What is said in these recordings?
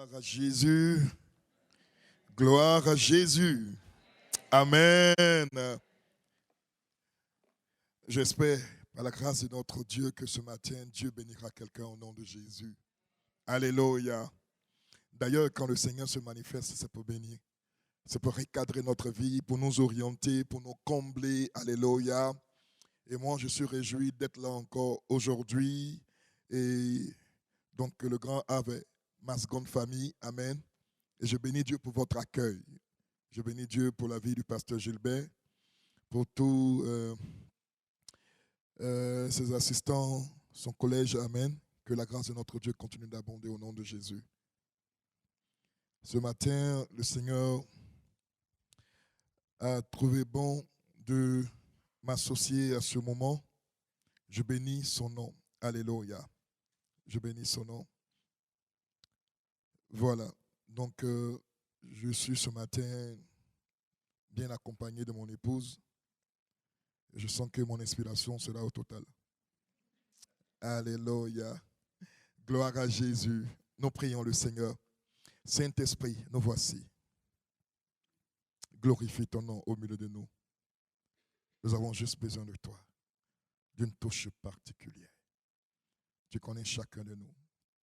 Gloire à Jésus. Gloire à Jésus. Amen. J'espère, par la grâce de notre Dieu, que ce matin, Dieu bénira quelqu'un au nom de Jésus. Alléluia. D'ailleurs, quand le Seigneur se manifeste, c'est pour bénir. C'est pour recadrer notre vie, pour nous orienter, pour nous combler. Alléluia. Et moi, je suis réjoui d'être là encore aujourd'hui. Et donc, que le grand Ave, ma seconde famille. Amen. Et je bénis Dieu pour votre accueil. Je bénis Dieu pour la vie du pasteur Gilbert, pour tous ses assistants, son collège. Amen. Que la grâce de notre Dieu continue d'abonder au nom de Jésus. Ce matin, le Seigneur a trouvé bon de m'associer à ce moment. Je bénis son nom. Alléluia. Je bénis son nom. Voilà. Donc, je suis ce matin bien accompagné de mon épouse. Je sens que mon inspiration sera au total. Alléluia. Gloire à Jésus. Nous prions le Seigneur. Saint-Esprit, nous voici. Glorifie ton nom au milieu de nous. Nous avons juste besoin de toi, d'une touche particulière. Tu connais chacun de nous.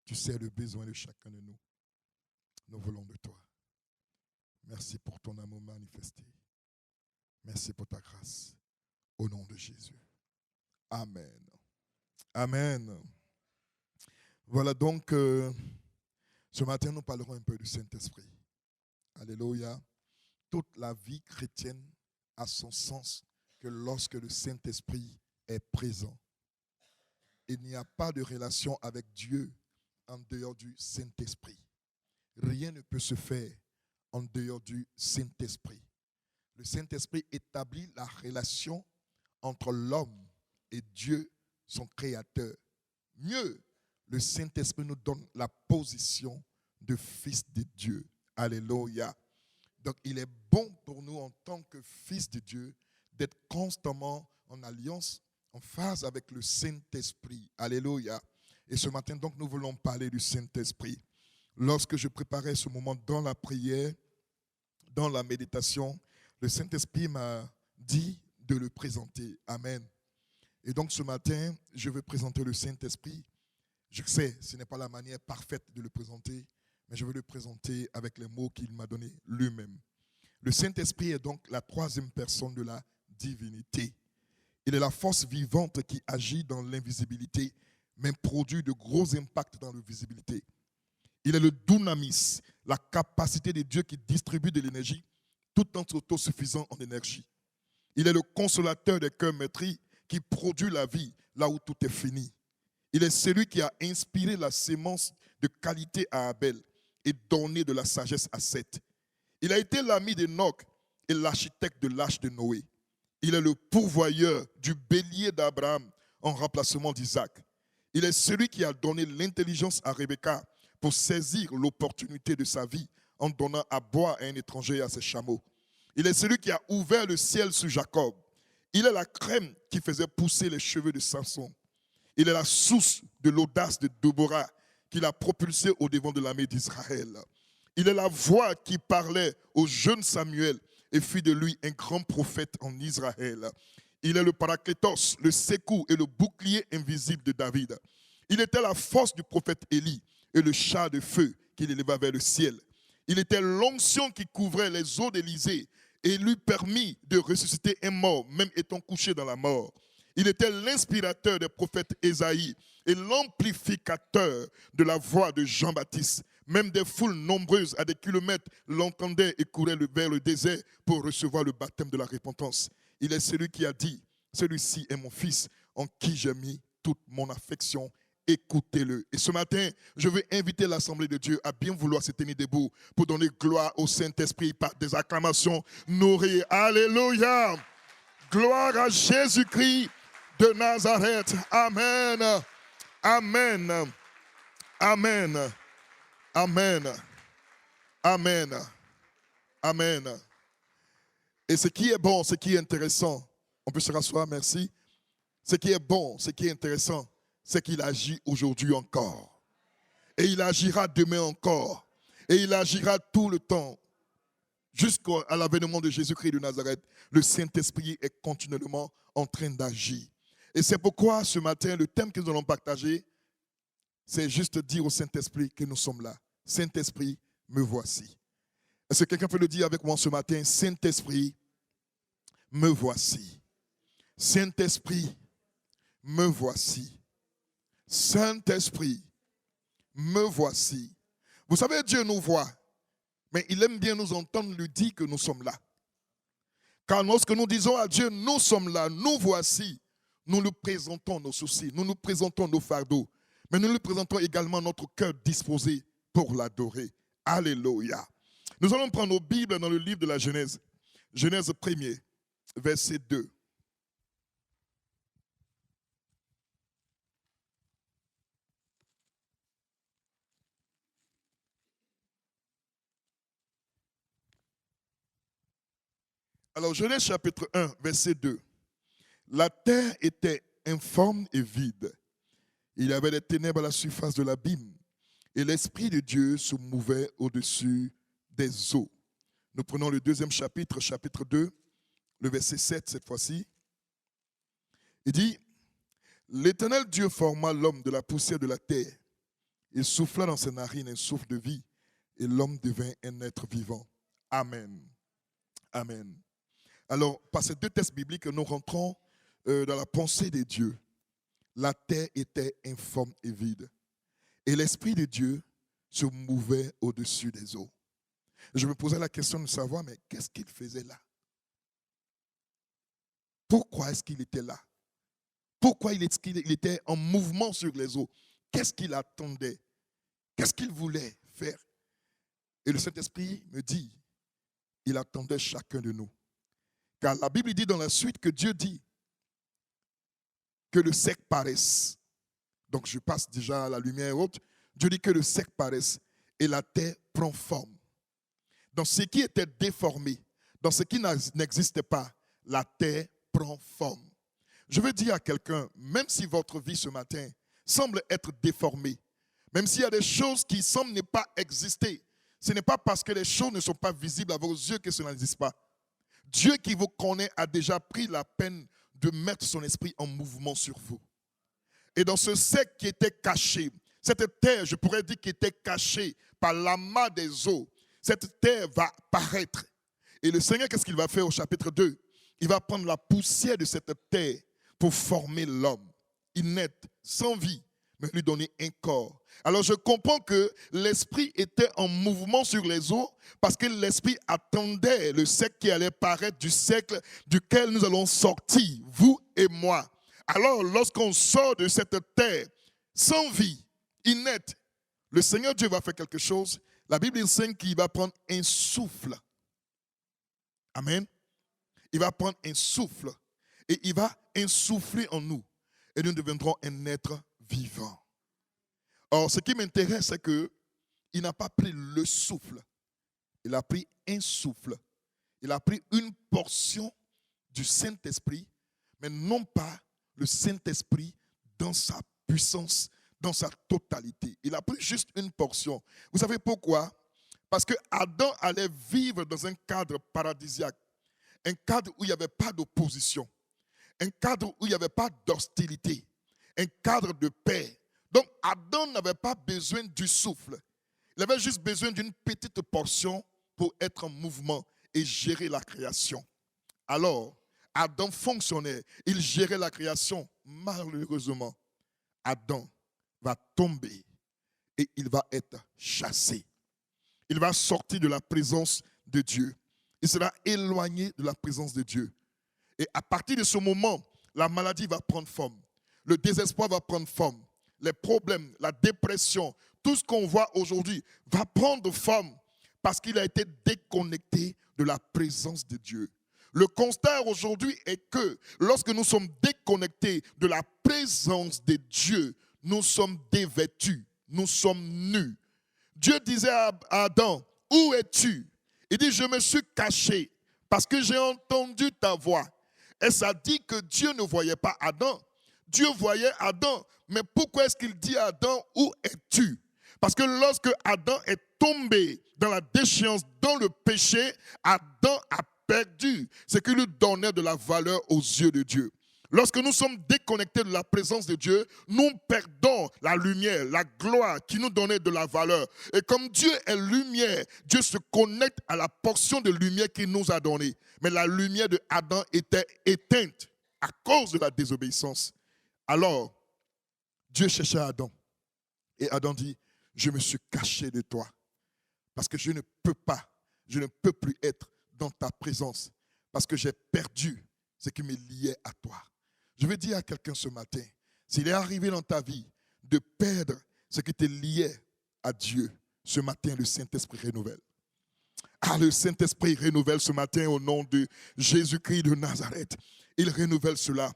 Tu sais le besoin de chacun de nous. Nous voulons de toi. Merci pour ton amour manifesté. Merci pour ta grâce. Au nom de Jésus. Amen. Amen. Voilà donc, ce matin, nous parlerons un peu du Saint-Esprit. Alléluia. Toute la vie chrétienne a son sens que lorsque le Saint-Esprit est présent. Il n'y a pas de relation avec Dieu en dehors du Saint-Esprit. Rien ne peut se faire en dehors du Saint-Esprit. Le Saint-Esprit établit la relation entre l'homme et Dieu, son Créateur. Mieux, le Saint-Esprit nous donne la position de fils de Dieu. Alléluia. Donc, il est bon pour nous en tant que fils de Dieu d'être constamment en alliance, en phase avec le Saint-Esprit. Alléluia. Et ce matin, donc, nous voulons parler du Saint-Esprit. Lorsque je préparais ce moment dans la prière, dans la méditation, le Saint-Esprit m'a dit de le présenter. Amen. Et donc ce matin, je vais présenter le Saint-Esprit. Je sais, ce n'est pas la manière parfaite de le présenter, mais je vais le présenter avec les mots qu'il m'a donnés lui-même. Le Saint-Esprit est donc la troisième personne de la divinité. Il est la force vivante qui agit dans l'invisibilité, mais produit de gros impacts dans la visibilité. Il est le dunamis, la capacité de Dieu qui distribue de l'énergie tout en autosuffisant en énergie. Il est le consolateur des cœurs meurtris qui produit la vie là où tout est fini. Il est celui qui a inspiré la sémence de qualité à Abel et donné de la sagesse à Seth. Il a été l'ami d'Enoch et l'architecte de l'arche de Noé. Il est le pourvoyeur du bélier d'Abraham en remplacement d'Isaac. Il est celui qui a donné l'intelligence à Rebecca pour saisir l'opportunité de sa vie en donnant à boire à un étranger et à ses chameaux. Il est celui qui a ouvert le ciel sur Jacob. Il est la crème qui faisait pousser les cheveux de Samson. Il est la source de l'audace de Déborah qui l'a propulsé au devant de l'armée d'Israël. Il est la voix qui parlait au jeune Samuel et fit de lui un grand prophète en Israël. Il est le Paraklétos, le secours et le bouclier invisible de David. Il était la force du prophète Élie et le char de feu qu'il éleva vers le ciel. Il était l'onction qui couvrait les eaux d'Élysée et lui permit de ressusciter un mort, même étant couché dans la mort. Il était l'inspirateur des prophètes Ésaïe et l'amplificateur de la voix de Jean-Baptiste. Même des foules nombreuses à des kilomètres l'entendaient et couraient vers le désert pour recevoir le baptême de la repentance. Il est celui qui a dit, celui-ci est mon fils en qui j'ai mis toute mon affection. Écoutez-le. Et ce matin, je veux inviter l'Assemblée de Dieu à bien vouloir se tenir debout pour donner gloire au Saint-Esprit par des acclamations nourries. Alléluia. Gloire à Jésus-Christ de Nazareth. Amen. Amen. Amen. Amen. Amen. Amen. Et ce qui est bon, ce qui est intéressant, on peut se rasseoir, merci. Ce qui est bon, ce qui est intéressant, c'est qu'il agit aujourd'hui encore. Et il agira demain encore. Et il agira tout le temps. Jusqu'à l'avènement de Jésus-Christ de Nazareth, le Saint-Esprit est continuellement en train d'agir. Et c'est pourquoi ce matin, le thème que nous allons partager, c'est juste dire au Saint-Esprit que nous sommes là. Saint-Esprit, me voici. Est-ce que quelqu'un peut le dire avec moi ce matin? Saint-Esprit, me voici. Saint-Esprit, me voici. Saint-Esprit, me voici. Vous savez, Dieu nous voit, mais il aime bien nous entendre lui dire que nous sommes là. Car lorsque nous disons à Dieu, nous sommes là, nous voici, nous lui présentons nos soucis, nous nous présentons nos fardeaux, mais nous lui présentons également notre cœur disposé pour l'adorer. Alléluia. Nous allons prendre nos Bibles dans le livre de la Genèse. Genèse 1er, verset 2. Alors, Genèse chapitre 1, verset 2. La terre était informe et vide. Il y avait des ténèbres à la surface de l'abîme. Et l'Esprit de Dieu se mouvait au-dessus des eaux. Nous prenons le deuxième chapitre, chapitre 2, le verset 7 cette fois-ci. Il dit, l'Éternel Dieu forma l'homme de la poussière de la terre. Il souffla dans ses narines un souffle de vie, et l'homme devint un être vivant. Amen. Amen. Alors, par ces deux textes bibliques, nous rentrons dans la pensée de Dieu. La terre était informe et vide. Et l'Esprit de Dieu se mouvait au-dessus des eaux. Je me posais la question de savoir, mais qu'est-ce qu'il faisait là? Pourquoi est-ce qu'il était là? Pourquoi il était en mouvement sur les eaux? Qu'est-ce qu'il attendait? Qu'est-ce qu'il voulait faire? Et le Saint-Esprit me dit, il attendait chacun de nous. Car la Bible dit dans la suite que Dieu dit que le sec paraisse. Donc je passe déjà à la lumière haute. Dieu dit que le sec paraisse et la terre prend forme. Dans ce qui était déformé, dans ce qui n'existait pas, la terre prend forme. Je veux dire à quelqu'un, même si votre vie ce matin semble être déformée, même s'il y a des choses qui semblent ne pas exister, ce n'est pas parce que les choses ne sont pas visibles à vos yeux que cela n'existe pas. Dieu qui vous connaît a déjà pris la peine de mettre son esprit en mouvement sur vous. Et dans ce sec qui était caché, cette terre, je pourrais dire, qui était cachée par l'amas des eaux, cette terre va paraître. Et le Seigneur, qu'est-ce qu'il va faire au chapitre 2? Il va prendre la poussière de cette terre pour former l'homme, inerte, sans vie, mais lui donner un corps. Alors je comprends que l'esprit était en mouvement sur les eaux parce que l'esprit attendait le sec qui allait paraître du siècle duquel nous allons sortir, vous et moi. Alors lorsqu'on sort de cette terre sans vie, inerte, le Seigneur Dieu va faire quelque chose. La Bible enseigne qu'il va prendre un souffle. Amen. Il va prendre un souffle et il va insouffler en nous et nous deviendrons un être vivant. Or, ce qui m'intéresse, c'est qu'il n'a pas pris le souffle. Il a pris un souffle. Il a pris une portion du Saint-Esprit, mais non pas le Saint-Esprit dans sa puissance, dans sa totalité. Il a pris juste une portion. Vous savez pourquoi? Parce que Adam allait vivre dans un cadre paradisiaque, un cadre où il n'y avait pas d'opposition, un cadre où il n'y avait pas d'hostilité, un cadre de paix. Donc Adam n'avait pas besoin du souffle. Il avait juste besoin d'une petite portion pour être en mouvement et gérer la création. Alors, Adam fonctionnait, il gérait la création. Malheureusement, Adam va tomber et il va être chassé. Il va sortir de la présence de Dieu. Il sera éloigné de la présence de Dieu. Et à partir de ce moment, la maladie va prendre forme. Le désespoir va prendre forme. Les problèmes, la dépression, tout ce qu'on voit aujourd'hui va prendre forme parce qu'il a été déconnecté de la présence de Dieu. Le constat aujourd'hui est que lorsque nous sommes déconnectés de la présence de Dieu, nous sommes dévêtus, nous sommes nus. Dieu disait à Adam, où es-tu? Il dit, je me suis caché parce que j'ai entendu ta voix. Et ça dit que Dieu ne voyait pas Adam. Dieu voyait Adam. Mais pourquoi est-ce qu'il dit à Adam, où es-tu? Parce que lorsque Adam est tombé dans la déchéance, dans le péché, Adam a perdu ce qui lui donnait de la valeur aux yeux de Dieu. Lorsque nous sommes déconnectés de la présence de Dieu, nous perdons la lumière, la gloire qui nous donnait de la valeur. Et comme Dieu est lumière, Dieu se connecte à la portion de lumière qu'il nous a donnée. Mais la lumière de Adam était éteinte à cause de la désobéissance. Alors, Dieu cherchait Adam. Et Adam dit, je me suis caché de toi. Parce que je ne peux plus être dans ta présence. Parce que j'ai perdu ce qui me liait à toi. Je veux dire à quelqu'un ce matin, s'il est arrivé dans ta vie de perdre ce qui te liait à Dieu, ce matin, le Saint-Esprit renouvelle. Ah, le Saint-Esprit renouvelle ce matin au nom de Jésus-Christ de Nazareth. Il renouvelle cela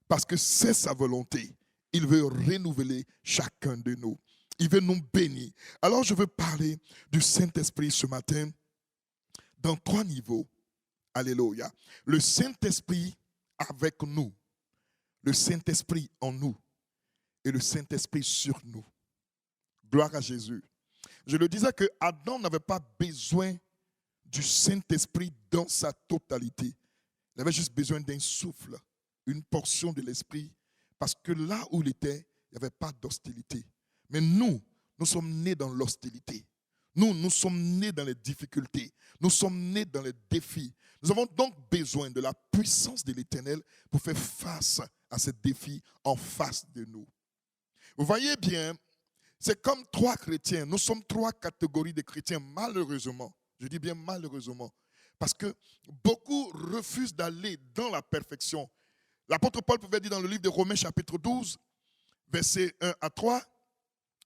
parce que c'est sa volonté. Il veut renouveler chacun de nous. Il veut nous bénir. Alors, je veux parler du Saint-Esprit ce matin dans 3 niveaux. Alléluia. Le Saint-Esprit avec nous, le Saint-Esprit en nous et le Saint-Esprit sur nous. Gloire à Jésus. Je le disais que Adam n'avait pas besoin du Saint-Esprit dans sa totalité. Il avait juste besoin d'un souffle, une portion de l'Esprit, parce que là où il était, il n'y avait pas d'hostilité. Mais nous sommes nés dans l'hostilité. Nous sommes nés dans les difficultés. Nous sommes nés dans les défis. Nous avons donc besoin de la puissance de l'Éternel pour faire face à ces défis en face de nous. Vous voyez bien, c'est comme 3 chrétiens. Nous sommes 3 catégories de chrétiens, malheureusement. Je dis bien malheureusement. Parce que beaucoup refusent d'aller dans la perfection. L'apôtre Paul pouvait dire dans le livre de Romains chapitre 12, versets 1 à 3,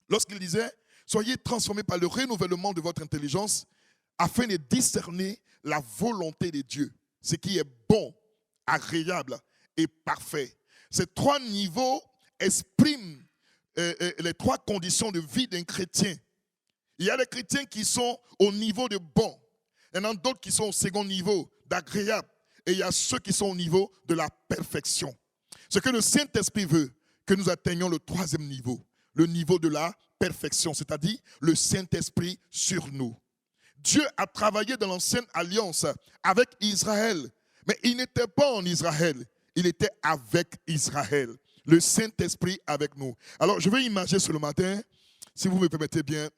lorsqu'il disait, soyez transformés par le renouvellement de votre intelligence afin de discerner la volonté de Dieu, ce qui est bon, agréable et parfait. Ces 3 niveaux expriment les 3 conditions de vie d'un chrétien. Il y a des chrétiens qui sont au niveau de bon. Il y en a d'autres qui sont au second niveau, d'agréable. Et il y a ceux qui sont au niveau de la perfection. Ce que le Saint-Esprit veut, que nous atteignions le 3e niveau, le niveau de la perfection, c'est-à-dire le Saint-Esprit sur nous. Dieu a travaillé dans l'ancienne alliance avec Israël, mais il n'était pas en Israël, il était avec Israël. Le Saint-Esprit avec nous. Alors, je vais imaginer ce matin, si vous me permettez bien.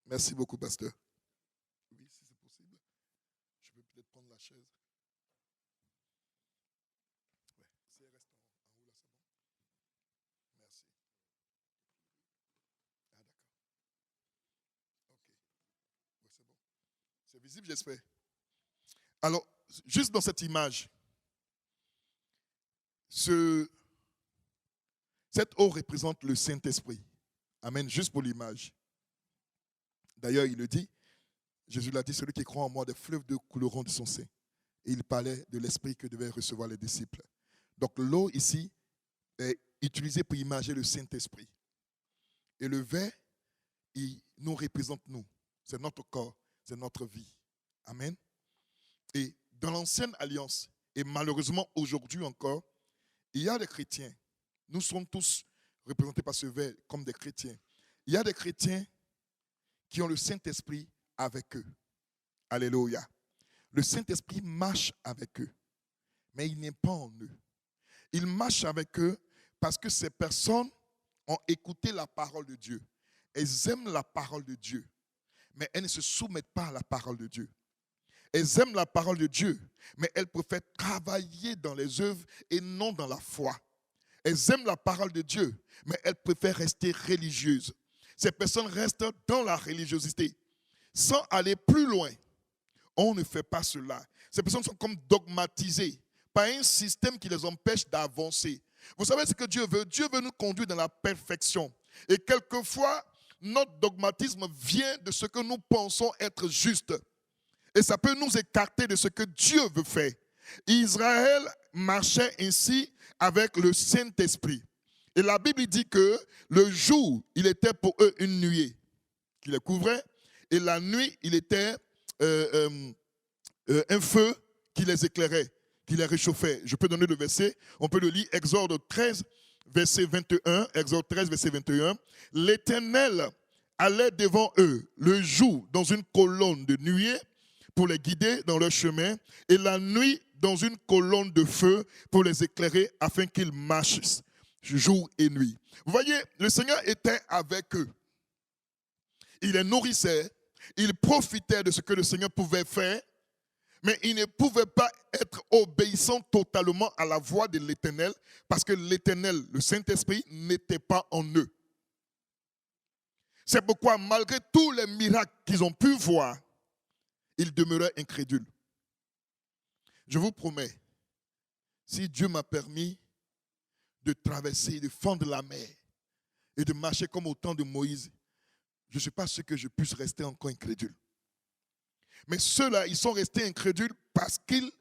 Merci beaucoup, pasteur. Oui, si c'est possible. Je peux peut-être prendre la chaise. Ouais, si elle reste en haut, là, c'est bon. Merci. Ah, d'accord. OK. Ouais, c'est bon. C'est visible, j'espère. Alors, juste dans cette image, cette eau représente le Saint-Esprit. Amen, juste pour l'image. D'ailleurs, il le dit, Jésus l'a dit, celui qui croit en moi, des fleuves de couleront de son sein. Et il parlait de l'esprit que devaient recevoir les disciples. Donc l'eau ici est utilisée pour imager le Saint-Esprit. Et le verre, il nous représente nous. C'est notre corps, c'est notre vie. Amen. Et dans l'ancienne alliance, et malheureusement aujourd'hui encore, il y a des chrétiens, nous sommes tous représentés par ce verre comme des chrétiens. Il y a des chrétiens qui ont le Saint-Esprit avec eux. Alléluia. Le Saint-Esprit marche avec eux, mais il n'est pas en eux. Il marche avec eux parce que ces personnes ont écouté la parole de Dieu. Elles aiment la parole de Dieu, mais elles ne se soumettent pas à la parole de Dieu. Elles aiment la parole de Dieu, mais elles préfèrent travailler dans les œuvres et non dans la foi. Elles aiment la parole de Dieu, mais elles préfèrent rester religieuses. Ces personnes restent dans la religiosité, sans aller plus loin. On ne fait pas cela. Ces personnes sont comme dogmatisées par un système qui les empêche d'avancer. Vous savez ce que Dieu veut? Dieu veut nous conduire dans la perfection. Et quelquefois, notre dogmatisme vient de ce que nous pensons être juste. Et ça peut nous écarter de ce que Dieu veut faire. Israël marchait ainsi avec le Saint-Esprit. Et la Bible dit que le jour, il était pour eux une nuée qui les couvrait. Et la nuit, il était un feu qui les éclairait, qui les réchauffait. Je peux donner le verset. On peut le lire, Exode 13, verset 21, Exode 13, verset 21, l'Éternel allait devant eux le jour dans une colonne de nuée pour les guider dans leur chemin, et la nuit dans une colonne de feu pour les éclairer afin qu'ils marchent jour et nuit. Vous voyez, le Seigneur était avec eux. Il les nourrissait, il profitait de ce que le Seigneur pouvait faire, mais il ne pouvait pas être obéissant totalement à la voix de l'Éternel parce que l'Éternel, le Saint-Esprit, n'était pas en eux. C'est pourquoi, malgré tous les miracles qu'ils ont pu voir, ils demeuraient incrédules. Je vous promets, si Dieu m'a permis de traverser, de fendre la mer et de marcher comme au temps de Moïse, je ne suis pas sûr que je puisse rester encore incrédule. Mais ceux-là, ils sont restés incrédules parce qu'ils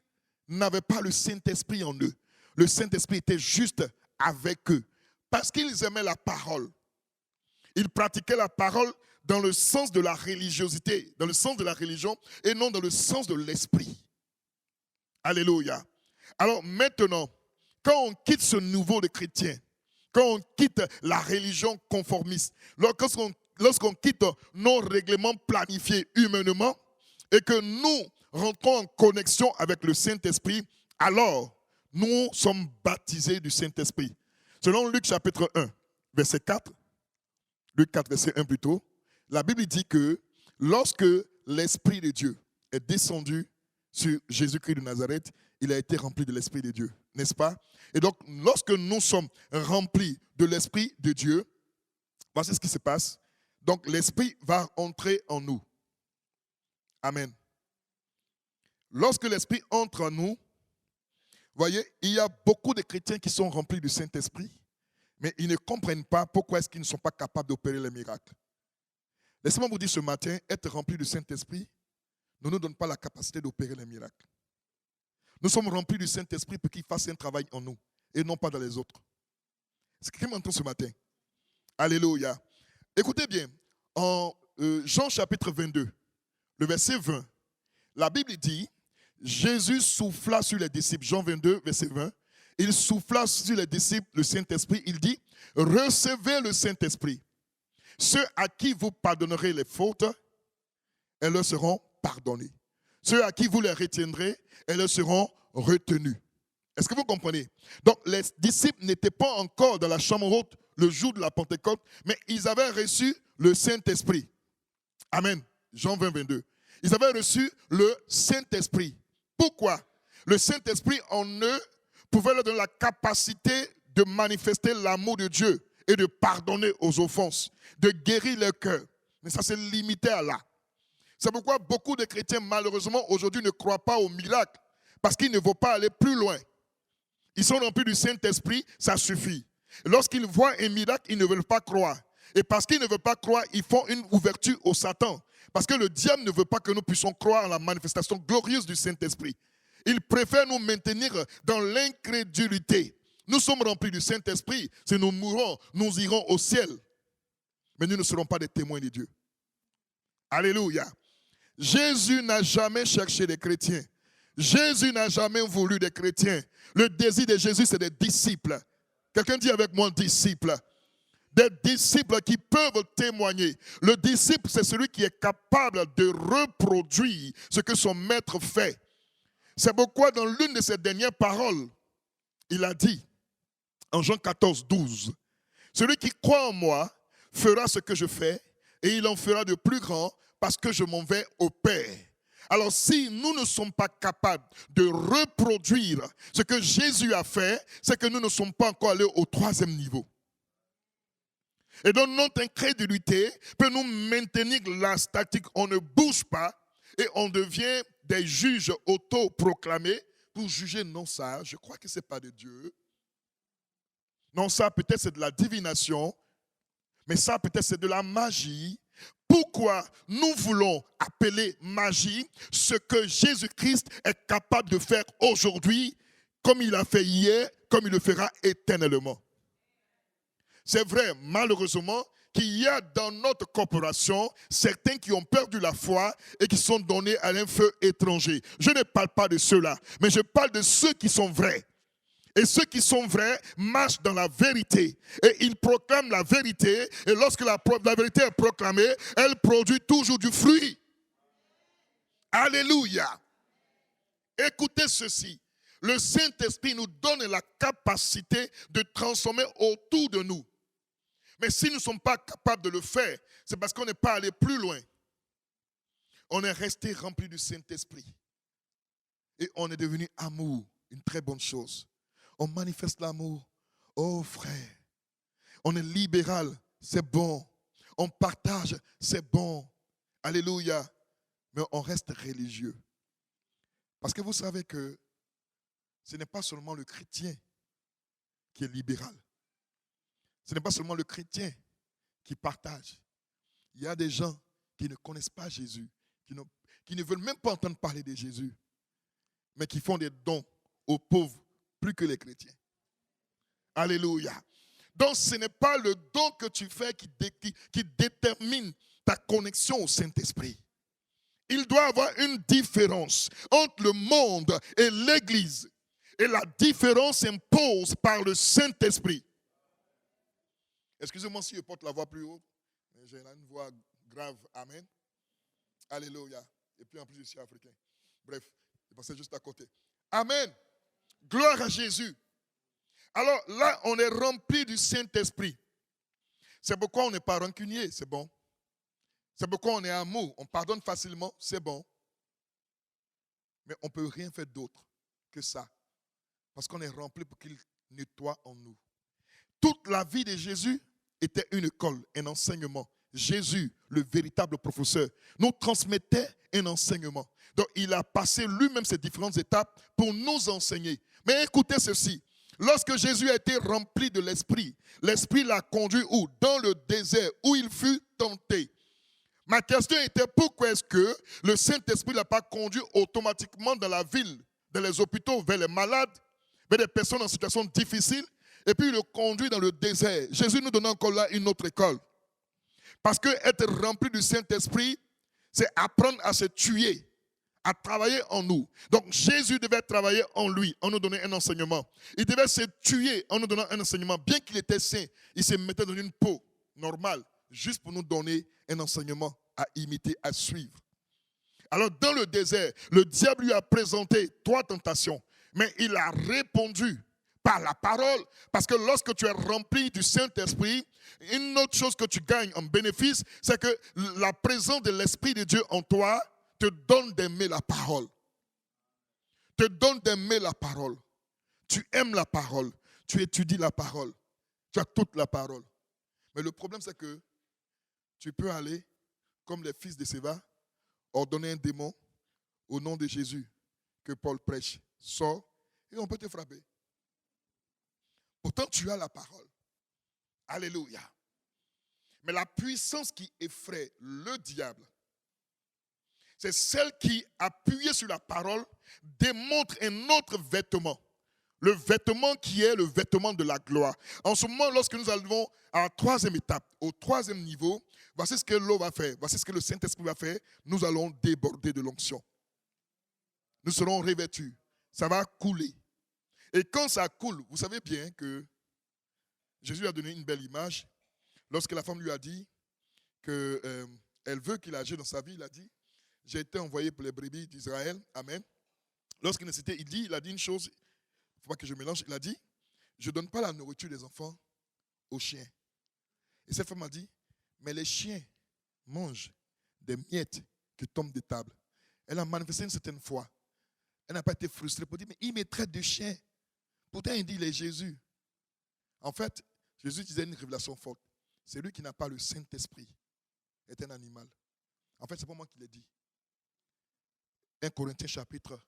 n'avaient pas le Saint-Esprit en eux. Le Saint-Esprit était juste avec eux. Parce qu'ils aimaient la parole. Ils pratiquaient la parole dans le sens de la religiosité, dans le sens de la religion et non dans le sens de l'esprit. Alléluia. Alors maintenant, quand on quitte ce niveau de chrétien, quand on quitte la religion conformiste, lorsqu'on quitte nos règlements planifiés humainement et que nous rentrons en connexion avec le Saint-Esprit, alors nous sommes baptisés du Saint-Esprit. Selon Luc chapitre 1, verset 4, Luc 4, verset 1 plutôt, la Bible dit que lorsque l'Esprit de Dieu est descendu sur Jésus-Christ de Nazareth, il a été rempli de l'Esprit de Dieu, n'est-ce pas? Et donc, lorsque nous sommes remplis de l'Esprit de Dieu, voici ce qui se passe. Donc, l'Esprit va entrer en nous. Amen. Lorsque l'Esprit entre en nous, voyez, il y a beaucoup de chrétiens qui sont remplis du Saint-Esprit, mais ils ne comprennent pas pourquoi est-ce qu'ils ne sont pas capables d'opérer les miracles. Laissez-moi vous dire ce matin, être rempli du Saint-Esprit ne nous donne pas la capacité d'opérer les miracles. Nous sommes remplis du Saint-Esprit pour qu'il fasse un travail en nous et non pas dans les autres. C'est ce qui m'entend ce matin. Alléluia. Écoutez bien, en Jean chapitre 22, le verset 20, la Bible dit, Jésus souffla sur les disciples, Jean 22, verset 20, il souffla sur les disciples le Saint-Esprit, il dit, recevez le Saint-Esprit. Ceux à qui vous pardonnerez les fautes, elles leur seront pardonnées. Ceux à qui vous les retiendrez, elles leur seront retenues. Est-ce que vous comprenez? Donc les disciples n'étaient pas encore dans la chambre haute le jour de la Pentecôte, mais ils avaient reçu le Saint-Esprit. Amen. Jean 20, 22. Ils avaient reçu le Saint-Esprit. Pourquoi? Le Saint-Esprit en eux pouvait leur donner la capacité de manifester l'amour de Dieu et de pardonner aux offenses, de guérir leur cœur. Mais ça s'est limité à là. C'est pourquoi beaucoup de chrétiens, malheureusement, aujourd'hui ne croient pas aux miracles, parce qu'ils ne vont pas aller plus loin. Ils sont remplis du Saint-Esprit, ça suffit. Lorsqu'ils voient un miracle, ils ne veulent pas croire. Et parce qu'ils ne veulent pas croire, ils font une ouverture au Satan. Parce que le diable ne veut pas que nous puissions croire en la manifestation glorieuse du Saint-Esprit. Il préfère nous maintenir dans l'incrédulité. Nous sommes remplis du Saint-Esprit. Si nous mourrons, nous irons au ciel. Mais nous ne serons pas des témoins de Dieu. Alléluia. Jésus n'a jamais cherché des chrétiens. Jésus n'a jamais voulu des chrétiens. Le désir de Jésus, c'est des disciples. Quelqu'un dit avec moi, disciples. Des disciples qui peuvent témoigner. Le disciple, c'est celui qui est capable de reproduire ce que son maître fait. C'est pourquoi dans l'une de ses dernières paroles, il a dit, en Jean 14, 12, « Celui qui croit en moi fera ce que je fais, et il en fera de plus grand, parce que je m'en vais au Père. » Alors si nous ne sommes pas capables de reproduire ce que Jésus a fait, c'est que nous ne sommes pas encore allés au troisième niveau. Et donc notre incrédulité peut nous maintenir la statique. On ne bouge pas et on devient des juges autoproclamés pour juger. Non, ça, je crois que ce n'est pas de Dieu. Non, ça peut-être c'est de la divination, mais ça peut-être c'est de la magie. Pourquoi nous voulons appeler magie ce que Jésus-Christ est capable de faire aujourd'hui, comme il a fait hier, comme il le fera éternellement? C'est vrai, malheureusement, qu'il y a dans notre corporation certains qui ont perdu la foi et qui sont donnés à un feu étranger. Je ne parle pas de ceux-là, mais je parle de ceux qui sont vrais. Et ceux qui sont vrais marchent dans la vérité. Et ils proclament la vérité. Et lorsque la vérité est proclamée, elle produit toujours du fruit. Alléluia. Écoutez ceci. Le Saint-Esprit nous donne la capacité de transformer autour de nous. Mais si nous ne sommes pas capables de le faire, c'est parce qu'on n'est pas allé plus loin. On est resté rempli du Saint-Esprit. Et on est devenu amour, une très bonne chose. On manifeste l'amour. Oh frère, on est libéral, c'est bon. On partage, c'est bon. Alléluia. Mais on reste religieux. Parce que vous savez que ce n'est pas seulement le chrétien qui est libéral. Ce n'est pas seulement le chrétien qui partage. Il y a des gens qui ne connaissent pas Jésus, qui ne veulent même pas entendre parler de Jésus, mais qui font des dons aux pauvres plus que les chrétiens. Alléluia. Donc ce n'est pas le don que tu fais qui détermine ta connexion au Saint-Esprit. Il doit y avoir une différence entre le monde et l'Église. Et la différence s'impose par le Saint-Esprit. Excusez-moi si je porte la voix plus haute. J'ai une voix grave. Amen. Alléluia. Et puis en plus, je suis africain. Bref, je passais juste à côté. Amen. Gloire à Jésus. Alors là, on est rempli du Saint-Esprit. C'est pourquoi on n'est pas rancunier, c'est bon. C'est pourquoi on est amour, on pardonne facilement, c'est bon. Mais on ne peut rien faire d'autre que ça. Parce qu'on est rempli pour qu'il nettoie en nous. Toute la vie de Jésus était une école, un enseignement. Jésus, le véritable professeur, nous transmettait un enseignement. Donc il a passé lui-même ces différentes étapes pour nous enseigner. Mais écoutez ceci. Lorsque Jésus a été rempli de l'Esprit, l'Esprit l'a conduit où? Dans le désert, où il fut tenté. Ma question était, pourquoi est-ce que le Saint-Esprit ne l'a pas conduit automatiquement dans la ville, dans les hôpitaux, vers les malades, vers des personnes en situation difficile, et puis il le conduit dans le désert? Jésus nous donne encore là une autre école. Parce que être rempli du Saint-Esprit, c'est apprendre à se tuer, à travailler en nous. Donc Jésus devait travailler en lui, en nous donnant un enseignement. Il devait se tuer en nous donnant un enseignement. Bien qu'il était saint, il se mettait dans une peau normale, juste pour nous donner un enseignement à imiter, à suivre. Alors dans le désert, le diable lui a présenté 3 tentations, mais il a répondu par la parole. Parce que lorsque tu es rempli du Saint-Esprit, une autre chose que tu gagnes en bénéfice, c'est que la présence de l'Esprit de Dieu en toi te donne d'aimer la parole. Te donne d'aimer la parole. Tu aimes la parole. Tu étudies la parole. Tu as toute la parole. Mais le problème, c'est que tu peux aller, comme les fils de Séva, ordonner un démon au nom de Jésus que Paul prêche. Sors et on peut te frapper. Pourtant, tu as la parole. Alléluia. Mais la puissance qui effraie le diable, c'est celle qui, appuyée sur la parole, démontre un autre vêtement. Le vêtement qui est le vêtement de la gloire. En ce moment, lorsque nous arrivons à la 3e étape, au 3e niveau, voici ce que l'eau va faire, voici ce que le Saint-Esprit va faire. Nous allons déborder de l'onction. Nous serons revêtus. Ça va couler. Et quand ça coule, vous savez bien que Jésus a donné une belle image. Lorsque la femme lui a dit qu'elle veut qu'il agisse dans sa vie, il a dit, j'ai été envoyé pour les brebis d'Israël. Amen. Lorsqu'il a dit une chose, il ne faut pas que je mélange, il a dit, je ne donne pas la nourriture des enfants aux chiens. Et cette femme a dit, mais les chiens mangent des miettes qui tombent des tables. Elle a manifesté une certaine foi. Elle n'a pas été frustrée pour dire, mais il me traite de chien. Pourtant, il dit, il est Jésus. En fait, Jésus disait une révélation forte. Celui qui n'a pas le Saint-Esprit est un animal. En fait, ce n'est pas moi qui l'ai dit. 1 Corinthiens chapitre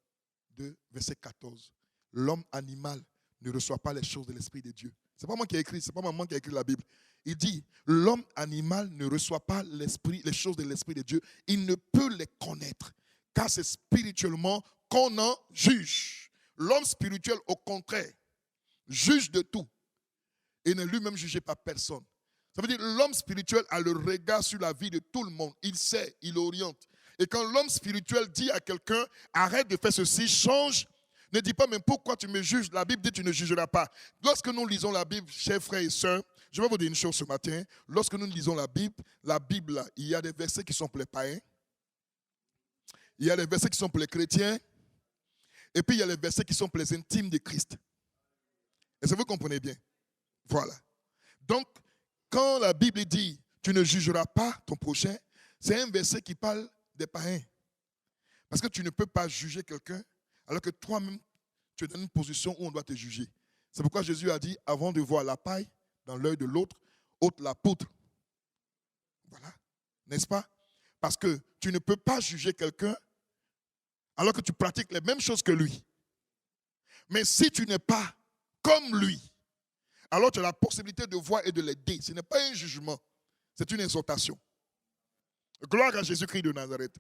2, verset 14. L'homme animal ne reçoit pas les choses de l'Esprit de Dieu. Ce n'est pas moi qui ai écrit, ce n'est pas maman qui a écrit la Bible. Il dit, l'homme animal ne reçoit pas les choses de l'Esprit de Dieu. Il ne peut les connaître, car c'est spirituellement qu'on en juge. L'homme spirituel, au contraire, juge de tout et n'est lui-même jugé par personne. Ça veut dire l'homme spirituel a le regard sur la vie de tout le monde. Il sait, il oriente. Et quand l'homme spirituel dit à quelqu'un, arrête de faire ceci, change Ne dis pas, mais pourquoi tu me juges? La Bible dit tu ne jugeras pas. Lorsque nous lisons la Bible, chers frères et sœurs, je vais vous dire une chose ce matin. Lorsque nous lisons la Bible, il y a des versets qui sont pour les païens. Il y a des versets qui sont pour les chrétiens. Et puis il y a les versets qui sont pour les intimes de Christ. Est-ce que vous comprenez bien? Voilà. Donc, quand la Bible dit tu ne jugeras pas ton prochain, c'est un verset qui parle des païens. Parce que tu ne peux pas juger quelqu'un alors que toi-même, tu es dans une position où on doit te juger. C'est pourquoi Jésus a dit, avant de voir la paille dans l'œil de l'autre, ôte la poutre. Voilà. N'est-ce pas? Parce que tu ne peux pas juger quelqu'un alors que tu pratiques les mêmes choses que lui. Mais si tu n'es pas comme lui, alors tu as la possibilité de voir et de l'aider. Ce n'est pas un jugement, c'est une exhortation. Gloire à Jésus-Christ de Nazareth.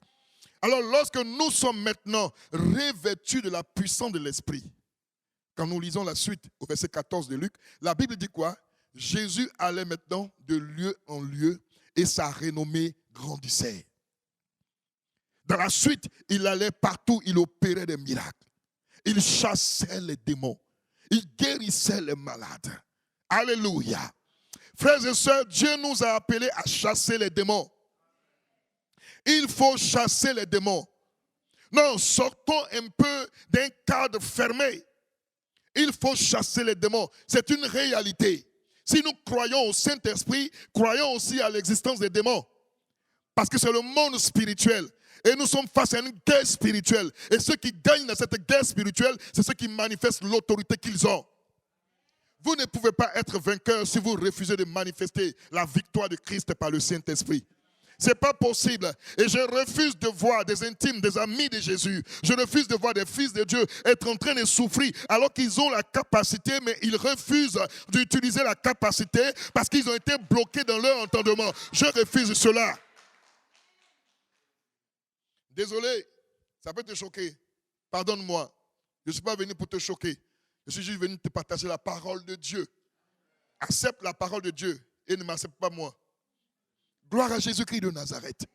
Alors lorsque nous sommes maintenant revêtus de la puissance de l'Esprit, quand nous lisons la suite au verset 14 de Luc, la Bible dit quoi? Jésus allait maintenant de lieu en lieu et sa renommée grandissait. Dans la suite, il allait partout, il opérait des miracles. Il chassait les démons. Il guérissait les malades. Alléluia. Frères et sœurs, Dieu nous a appelés à chasser les démons. Il faut chasser les démons. Non, sortons un peu d'un cadre fermé. Il faut chasser les démons. C'est une réalité. Si nous croyons au Saint-Esprit, croyons aussi à l'existence des démons. Parce que c'est le monde spirituel. Et nous sommes face à une guerre spirituelle. Et ceux qui gagnent dans cette guerre spirituelle, c'est ceux qui manifestent l'autorité qu'ils ont. Vous ne pouvez pas être vainqueur si vous refusez de manifester la victoire de Christ par le Saint-Esprit. Ce n'est pas possible. Et je refuse de voir des intimes, des amis de Jésus. Je refuse de voir des fils de Dieu être en train de souffrir alors qu'ils ont la capacité, mais ils refusent d'utiliser la capacité parce qu'ils ont été bloqués dans leur entendement. Je refuse cela. Désolé, ça peut te choquer. Pardonne-moi. Je ne suis pas venu pour te choquer. Je suis juste venu te partager la parole de Dieu. Accepte la parole de Dieu et ne m'accepte pas moi. Gloire à Jésus-Christ de Nazareth.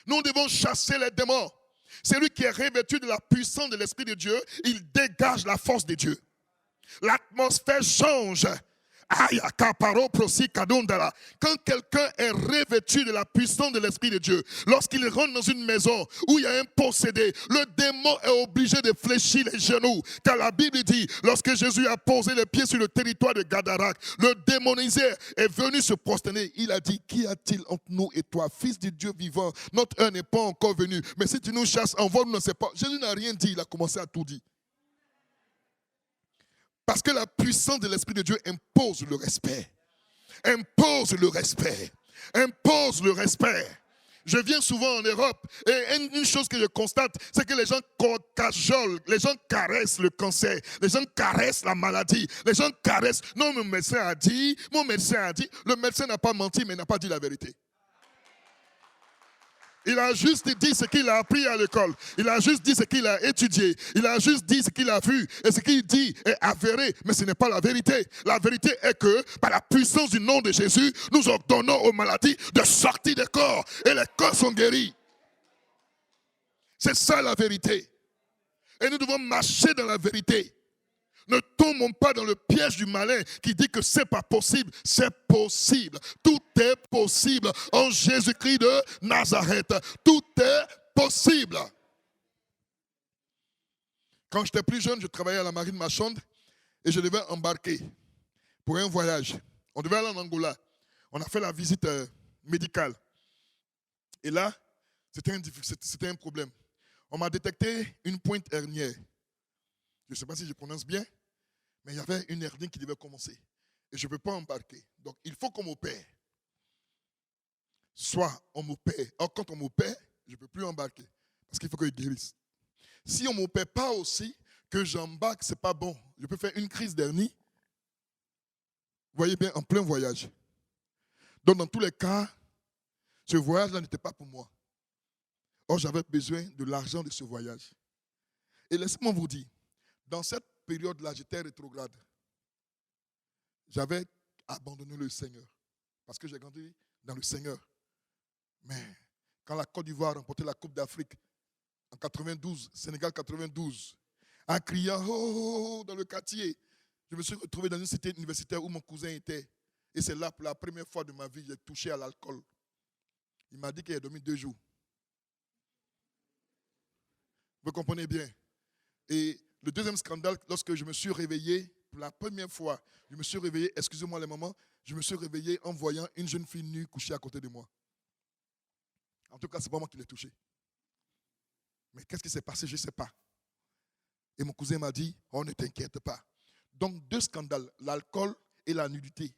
Nous devons chasser les démons. Celui qui est revêtu de la puissance de l'Esprit de Dieu, il dégage la force de Dieu. L'atmosphère change. Quand quelqu'un est revêtu de la puissance de l'Esprit de Dieu, lorsqu'il rentre dans une maison où il y a un possédé, le démon est obligé de fléchir les genoux. Car la Bible dit, lorsque Jésus a posé les pieds sur le territoire de Gadarac, le démonisé est venu se prosterner. Il a dit, qu'y a-t-il entre nous et toi, fils du Dieu vivant? Notre heure n'est pas encore venue. Mais si tu nous chasses, envoie-nous, ne sait pas. Jésus n'a rien dit, il a commencé à tout dire. Parce que la puissance de l'Esprit de Dieu impose le respect. Impose le respect. Impose le respect. Je viens souvent en Europe et une chose que je constate, c'est que les gens cajolent, les gens caressent le cancer, les gens caressent la maladie, les gens caressent. Non, mon médecin a dit. Le médecin n'a pas menti, mais n'a pas dit la vérité. Il a juste dit ce qu'il a appris à l'école. Il a juste dit ce qu'il a étudié. Il a juste dit ce qu'il a vu. Et ce qu'il dit est avéré. Mais ce n'est pas la vérité. La vérité est que, par la puissance du nom de Jésus, nous ordonnons aux maladies de sortir des corps. Et les corps sont guéris. C'est ça la vérité. Et nous devons marcher dans la vérité. Ne tombons pas dans le piège du malin qui dit que c'est pas possible. C'est possible. Tout est possible en Jésus-Christ de Nazareth. Tout est possible. Quand j'étais plus jeune, je travaillais à la marine marchande et je devais embarquer pour un voyage. On devait aller en Angola. On a fait la visite médicale. Et là, c'était un problème. On m'a détecté une pointe hernière. Je ne sais pas si je prononce bien, mais il y avait une hernie qui devait commencer. Et je ne peux pas embarquer. Donc, il faut qu'on m'opère. Soit on m'opère. Or, quand on m'opère, je ne peux plus embarquer. Parce qu'il faut que je guérisse. Si on ne m'opère pas aussi, que j'embarque, ce n'est pas bon. Je peux faire une crise d'hernie. Vous voyez bien, en plein voyage. Donc, dans tous les cas, ce voyage-là n'était pas pour moi. Or, j'avais besoin de l'argent de ce voyage. Et laissez-moi vous dire, dans cette période-là, j'étais rétrograde. J'avais abandonné le Seigneur. Parce que j'ai grandi dans le Seigneur. Mais quand la Côte d'Ivoire a remporté la Coupe d'Afrique en 92, Sénégal 92, en criant oh, oh, oh, dans le quartier. Je me suis retrouvé dans une cité universitaire où mon cousin était. Et c'est là, pour la première fois de ma vie, j'ai touché à l'alcool. Il m'a dit qu'il a dormi 2 jours. Vous comprenez bien? Et le deuxième scandale, lorsque je me suis réveillé, pour la première fois, je me suis réveillé, excusez-moi les mamans, je me suis réveillé en voyant une jeune fille nue couchée à côté de moi. En tout cas, ce n'est pas moi qui l'ai touchée. Mais qu'est-ce qui s'est passé? Je ne sais pas. Et mon cousin m'a dit, oh, ne t'inquiète pas. Donc, 2 scandales, l'alcool et la nudité.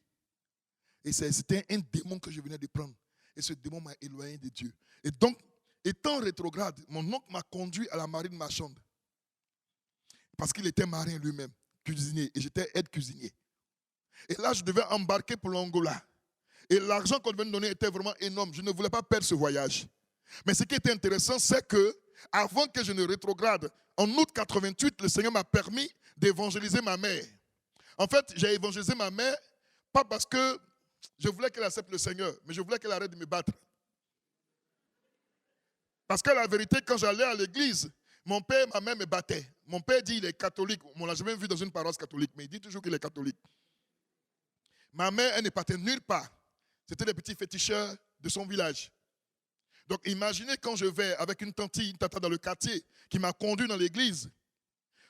Et c'était un démon que je venais de prendre. Et ce démon m'a éloigné de Dieu. Et donc, étant rétrograde, mon oncle m'a conduit à la marine marchande. Parce qu'il était marin lui-même, cuisinier. Et j'étais aide-cuisinier. Et là, je devais embarquer pour l'Angola. Et l'argent qu'on devait me donner était vraiment énorme. Je ne voulais pas perdre ce voyage. Mais ce qui était intéressant, c'est que, avant que je ne rétrograde, en août 88, le Seigneur m'a permis d'évangéliser ma mère. En fait, j'ai évangélisé ma mère, pas parce que je voulais qu'elle accepte le Seigneur, mais je voulais qu'elle arrête de me battre. Parce que la vérité, quand j'allais à l'église, mon père et ma mère me battaient. Mon père dit qu'il est catholique. On ne l'a jamais vu dans une paroisse catholique, mais il dit toujours qu'il est catholique. Ma mère, elle ne partait nulle part. C'était des petits féticheurs de son village. Donc imaginez quand je vais avec une tata dans le quartier qui m'a conduit dans l'église.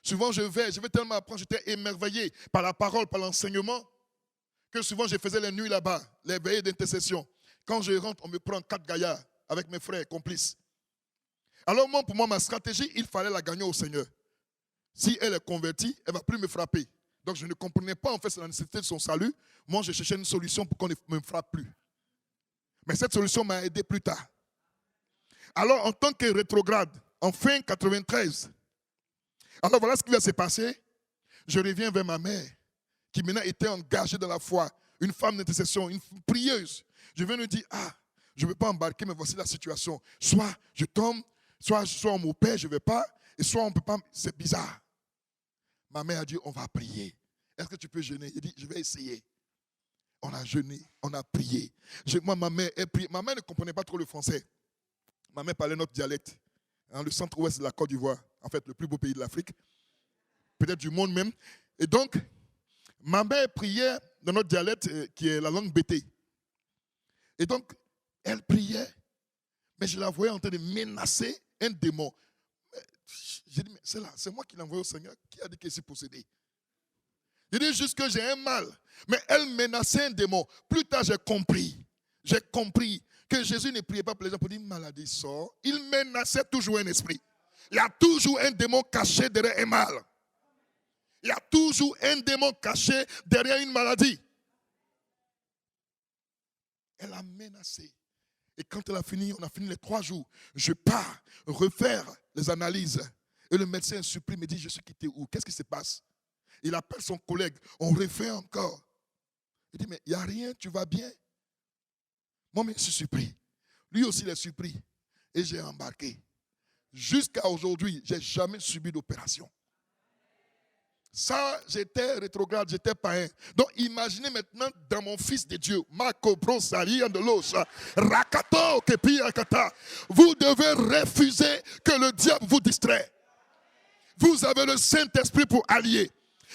Souvent je vais tellement apprendre, j'étais émerveillé par la parole, par l'enseignement, que souvent je faisais les nuits là-bas, les veillées d'intercession. Quand je rentre, on me prend 4 gaillards avec mes frères complices. Alors pour moi, ma stratégie, il fallait la gagner au Seigneur. Si elle est convertie, elle ne va plus me frapper. Donc je ne comprenais pas en fait la nécessité de son salut. Moi, je cherchais une solution pour qu'on ne me frappe plus. Mais cette solution m'a aidé plus tard. Alors, en tant que rétrograde, en fin 93, alors voilà ce qui va se passer. Je reviens vers ma mère, qui maintenant était engagée dans la foi, une femme d'intercession, une prieuse. Je viens lui dire, je ne veux pas embarquer, mais voici la situation. Soit je tombe, soit on m'opère, je ne vais pas, et soit on ne peut pas, c'est bizarre. Ma mère a dit, on va prier. Est-ce que tu peux jeûner? Il dit, je vais essayer. On a jeûné, on a prié. Moi, ma mère, elle priait. Ma mère ne comprenait pas trop le français. Ma mère parlait notre dialecte, le centre-ouest de la Côte d'Ivoire, en fait, le plus beau pays de l'Afrique, peut-être du monde même. Et donc, ma mère priait dans notre dialecte, qui est la langue bété. Et donc, elle priait, mais je la voyais en train de menacer un démon. J'ai dit, mais c'est moi qui l'ai envoyé au Seigneur, qui a dit qu'elle s'est possédée. Je dis juste que j'ai un mal, mais elle menaçait un démon. Plus tard, j'ai compris que Jésus ne priait pas pour les gens pour dire maladie sort. Il menaçait toujours un esprit. Il y a toujours un démon caché derrière un mal. Il y a toujours un démon caché derrière une maladie. Elle a menacé. Et quand elle a fini, on a fini les 3 jours. Je pars refaire les analyses. Et le médecin supplie, me dit, je suis quitté où? Qu'est-ce qui se passe? Il appelle son collègue. On refait encore. Il dit, mais il n'y a rien, tu vas bien? Moi, je suis surpris. Lui aussi, il est surpris. Et j'ai embarqué. Jusqu'à aujourd'hui, je n'ai jamais subi d'opération. Ça, j'étais rétrograde, j'étais païen. Donc, imaginez maintenant dans mon fils de Dieu, vous devez refuser que le diable vous distrait. Vous avez le Saint-Esprit pour allier.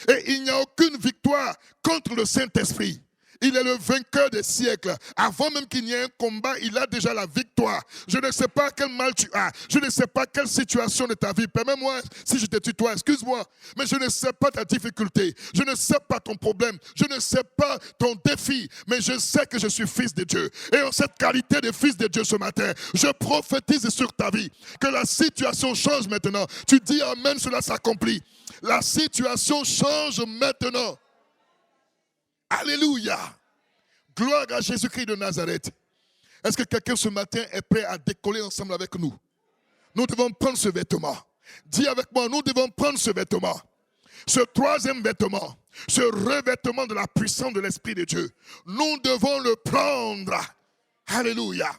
Et il n'y a aucune victoire contre le Saint-Esprit. Il est le vainqueur des siècles. Avant même qu'il n'y ait un combat, il a déjà la victoire. Je ne sais pas quel mal tu as. Je ne sais pas quelle situation de ta vie. Permets-moi, si je te tutoie, excuse-moi. Mais je ne sais pas ta difficulté. Je ne sais pas ton problème. Je ne sais pas ton défi. Mais je sais que je suis fils de Dieu. Et en cette qualité de fils de Dieu ce matin, je prophétise sur ta vie que la situation change maintenant. Tu dis amen, cela s'accomplit. La situation change maintenant. Alléluia. Gloire à Jésus-Christ de Nazareth. Est-ce que quelqu'un ce matin est prêt à décoller ensemble avec nous? Nous devons prendre ce vêtement. Dis avec moi, nous devons prendre ce vêtement. Ce 3e vêtement, ce revêtement de la puissance de l'Esprit de Dieu. Nous devons le prendre. Alléluia.